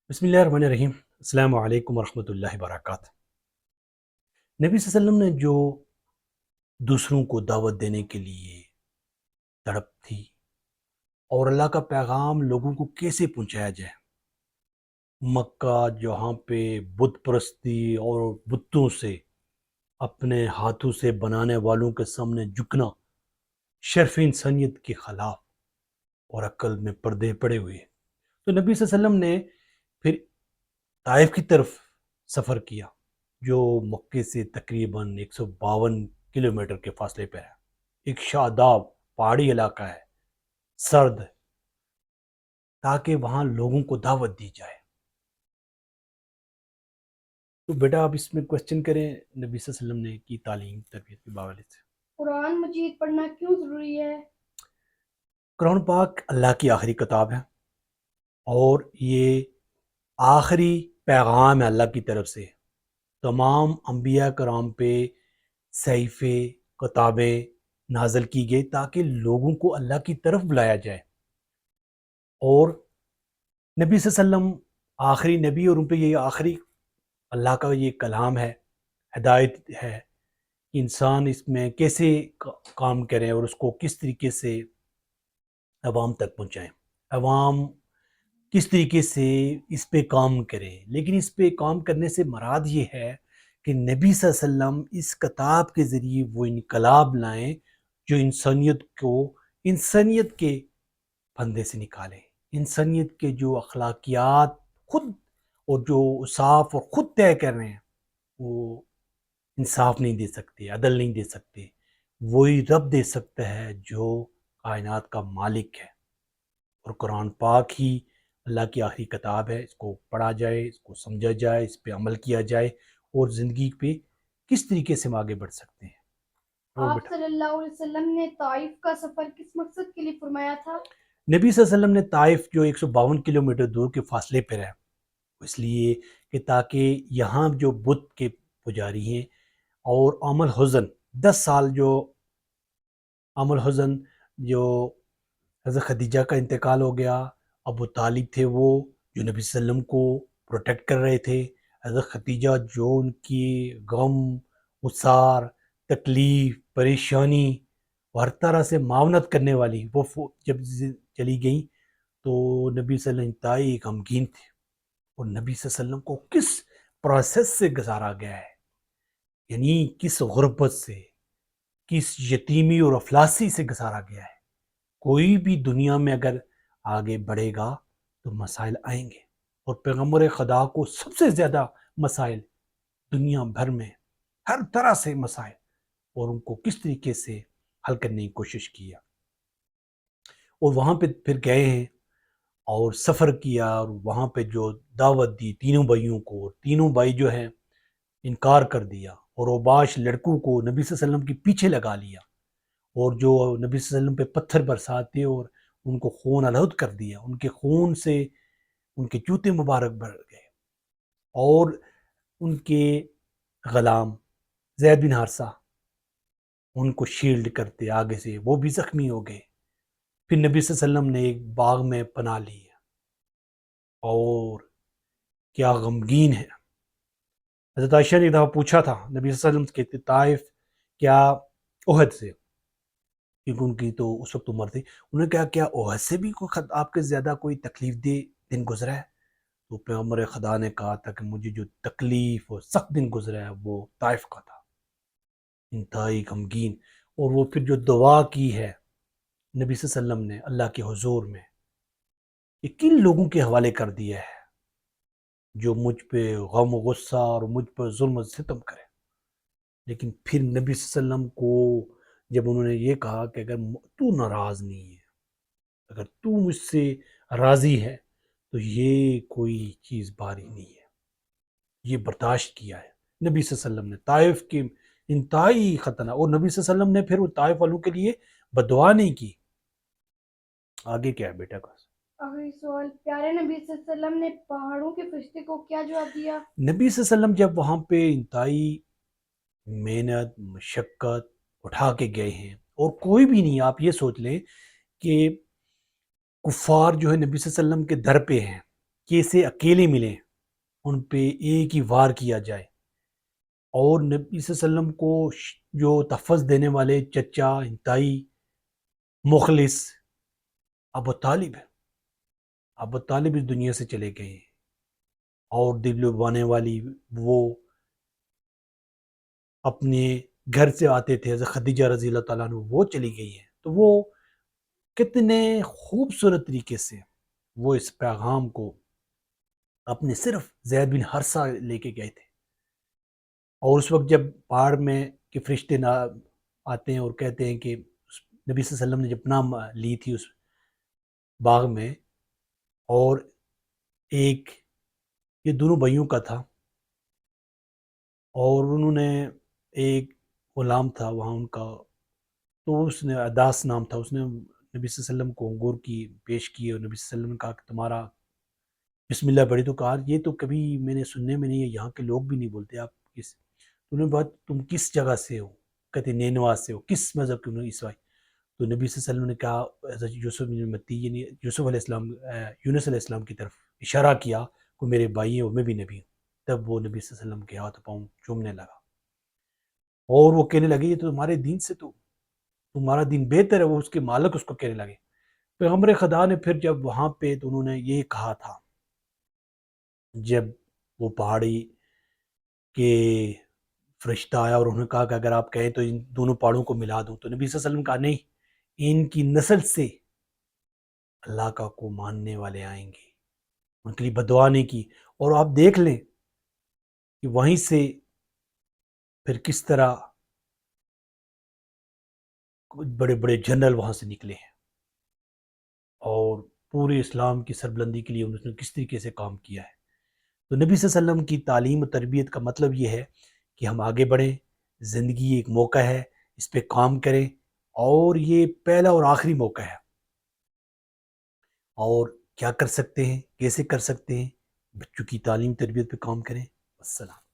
بسم اللہ الرحمن الرحیم۔ السلام علیکم ورحمۃ اللہ وبرکاتہ۔ نبی صلی اللہ علیہ وسلم نے جو دوسروں کو دعوت دینے کے لیے تڑپ تھی اور اللہ کا پیغام لوگوں کو کیسے پہنچایا جائے، مکہ جہاں پہ بت پرستی اور بتوں سے اپنے ہاتھوں سے بنانے والوں کے سامنے جھکنا شرف انسانیت کے خلاف اور عقل میں پردے پڑے ہوئے، تو نبی صلی اللہ علیہ وسلم نے پھر طائف کی طرف سفر کیا جو مکے سے تقریباً 152 کلومیٹر کے فاصلے پہ ہے۔ ایک شاداب پہاڑی علاقہ ہے، سرد ہے، تاکہ وہاں لوگوں کو دعوت دی جائے۔ تو بیٹا آپ اس میں کوشچن کریں نبی صلی اللہ علیہ وسلم نے کی تعلیم تربیت کے حوالے سے۔ قرآن مجید پڑھنا کیوں ضروری ہے؟ قرآن پاک اللہ کی آخری کتاب ہے اور یہ آخری پیغام ہے اللہ کی طرف سے۔ تمام انبیاء کرام پہ صحیفے کتابیں نازل کی گئی تاکہ لوگوں کو اللہ کی طرف بلایا جائے، اور نبی صلی اللہ علیہ وسلم آخری نبی اور ان پہ یہ آخری اللہ کا یہ کلام ہے، ہدایت ہے کہ انسان اس میں کیسے کام کریں اور اس کو کس طریقے سے عوام تک پہنچائیں، عوام کس طریقے سے اس پہ کام کریں۔ لیکن اس پہ کام کرنے سے مراد یہ ہے کہ نبی صلی اللہ علیہ وسلم اس کتاب کے ذریعے وہ انقلاب لائیں جو انسانیت کے پھندے سے نکالیں، انسانیت کے جو اخلاقیات خود اور جو صاف اور خود طے کر رہے ہیں وہ انصاف نہیں دے سکتے، عدل نہیں دے سکتے، وہی رب دے سکتا ہے جو کائنات کا مالک ہے۔ اور قرآن پاک ہی اللہ کی آخری کتاب ہے، اس کو پڑھا جائے، اس کو سمجھا جائے، اس پہ عمل کیا جائے اور زندگی پہ کس طریقے سے ہم آگے بڑھ سکتے ہیں۔ اور آپ بیٹا صلی اللہ علیہ وسلم نے طائف کا سفر کس مقصد کے لیے فرمایا تھا؟ نبی صلی اللہ علیہ وسلم نے طائف جو 152 کلومیٹر دور کے فاصلے پر ہے اس لیے کہ تاکہ یہاں جو بت کے پجاری ہیں اور عام الحزن 10 سال جو عام الحزن جو حضرت خدیجہ کا انتقال ہو گیا، ابو طالب تھے وہ جو نبی صلی اللہ علیہ وسلم کو پروٹیکٹ کر رہے تھے، حضرت خدیجہ جو ان کی غم اسار تکلیف پریشانی ہر طرح سے معاونت کرنے والی، وہ جب چلی گئیں تو نبی صلی اللہ علیہ وسلم انتہائی غمگین تھے، اور نبی صلی اللہ علیہ وسلم کو کس پروسیس سے گزارا گیا ہے، یعنی کس غربت سے، کس یتیمی اور افلاسی سے گزارا گیا ہے۔ کوئی بھی دنیا میں اگر آگے بڑھے گا تو مسائل آئیں گے، اور پیغمبر خدا کو سب سے زیادہ مسائل دنیا بھر میں ہر طرح سے مسائل، اور ان کو کس طریقے سے حل کرنے کی کوشش کیا، اور وہاں پہ پھر گئے ہیں اور سفر کیا، اور وہاں پہ جو دعوت دی تینوں بھائیوں کو، اور تینوں بھائی جو ہیں انکار کر دیا، اور اوباش لڑکوں کو نبی صلی اللہ علیہ وسلم کے پیچھے لگا لیا، اور جو نبی صلی اللہ علیہ وسلم پہ پتھر برساتے اور ان کو خون آلود کر دیا، ان کے خون سے ان کے جوتے مبارک بھر گئے، اور ان کے غلام زید بن حارثہ ان کو شیلڈ کرتے آگے سے، وہ بھی زخمی ہو گئے۔ پھر نبی صلی اللہ علیہ وسلم نے ایک باغ میں پناہ لی، اور کیا غمگین ہے۔ حضرت عائشہ نے ایک دفعہ پوچھا تھا نبی صلی اللہ علیہ وسلم کے طائف کیا احد سے، کیونکہ ان کی تو اس وقت عمر تھی، انہوں نے کہا کیا احد سے بھی آپ کے زیادہ کوئی تکلیف دہ دن گزرا ہے؟ تو پیغمبر خدا نے کہا تھا کہ مجھے جو تکلیف اور سخت دن گزرا ہے وہ طائف کا تھا، انتہائی غمگین۔ اور وہ پھر جو دعا کی ہے نبی صلی اللہ علیہ وسلم نے اللہ کے حضور میں، یہ کن لوگوں کے حوالے کر دیا ہے جو مجھ پہ غم و غصہ اور مجھ پر ظلم و ستم کرے، لیکن پھر نبی صلی اللہ علیہ وسلم کو جب انہوں نے یہ کہا کہ اگر تو ناراض نہیں ہے، اگر تو مجھ سے راضی ہے تو یہ کوئی چیز بھاری نہیں ہے، یہ برداشت کیا ہے نبی صلی اللہ علیہ وسلم نے طائف کے انتہائی خطرناک، اور نبی صلی اللہ علیہ وسلم نے پھر وہ طائف والوں کے لیے بددعا نہیں کی۔ آگے کیا ہے بیٹا کا؟ آخری سوال، پیارے نبی صلی اللہ علیہ وسلم نے پہاڑوں کے فرشتے کو کیا جواب دیا؟ نبی صلی اللہ علیہ وسلم جب وہاں پہ انتہائی محنت مشقت اٹھا کے گئے ہیں، اور کوئی بھی نہیں، آپ یہ سوچ لیں کہ کفار جو ہے نبی صلی اللہ علیہ وسلم کے در پہ ہیں، کیسے اکیلے ملیں، ان پہ ایک ہی وار کیا جائے، اور نبی صلی اللہ علیہ وسلم کو جو تحفظ دینے والے چچا، انتائی، مخلص ابو طالب ہے، ابو طالب اس دنیا سے چلے گئے ہیں، اور دل لبانے والی وہ اپنے گھر سے آتے تھے، حضرت خدیجہ رضی اللہ تعالیٰ عنہ وہ چلی گئی ہیں، تو وہ کتنے خوبصورت طریقے سے وہ اس پیغام کو اپنے صرف زید بن حارثہ لے کے گئے تھے، اور اس وقت جب پہاڑ میں کے فرشتے نہ آتے ہیں اور کہتے ہیں کہ نبی صلی اللہ علیہ وسلم نے جب پناہ لی تھی اس باغ میں، اور ایک یہ دونوں بھائیوں کا تھا، اور انہوں نے ایک غلام تھا وہاں ان کا، تو اس نے اداس نام تھا، اس نے نبی صلی اللہ علیہ وسلم کو انگور کی پیش کی، اور نبی صلی اللہ علیہ وسلم نے کہا کہ تمہارا بسم اللہ پڑھی، تو کہا یہ تو کبھی میں نے سننے میں نہیں ہے، یہاں کے لوگ بھی نہیں بولتے، آپ کس، انہوں نے بات تم کس جگہ سے ہو، کہتے نینوا سے ہو، کس مذہب کے، انہوں نے عیسائی، تو نبی صلی اللہ علیہ وسلم نے کہا، حضرت یوسف بن متی یعنی یوسف علیہ السلام، یونس علیہ السلام کی طرف اشارہ کیا کہ میرے بھائی ہیں اور میں بھی نبی ہوں، تب وہ نبی صلی اللہ علیہ وسلم کے ہاتھ پاؤں چومنے لگا، اور وہ کہنے لگے یہ تو تمہارے دین سے تو تمہارا دین بہتر ہے، وہ اس کے مالک اس کو کہنے لگے۔ پیغمبر خدا نے پھر جب وہاں پہ تو انہوں نے یہ کہا تھا، جب وہ پہاڑی کے فرشتہ آیا اور انہوں نے کہا کہ اگر آپ کہیں تو ان دونوں پہاڑوں کو ملا دوں، تو نبی صلی اللہ علیہ وسلم نے کہا نہیں، ان کی نسل سے اللہ کا کو ماننے والے آئیں گے، ان کے لیے بدعا نہیں کی، اور آپ دیکھ لیں کہ وہیں سے پھر کس طرح بڑے بڑے جنرل وہاں سے نکلے ہیں، اور پورے اسلام کی سربلندی کے لیے انہوں نے کس طریقے سے کام کیا ہے۔ تو نبی صلی اللہ علیہ وسلم کی تعلیم و تربیت کا مطلب یہ ہے کہ ہم آگے بڑھیں، زندگی ایک موقع ہے، اس پہ کام کریں، اور یہ پہلا اور آخری موقع ہے، اور کیا کر سکتے ہیں، کیسے کر سکتے ہیں، بچوں کی تعلیم تربیت پہ کام کریں۔ السلام۔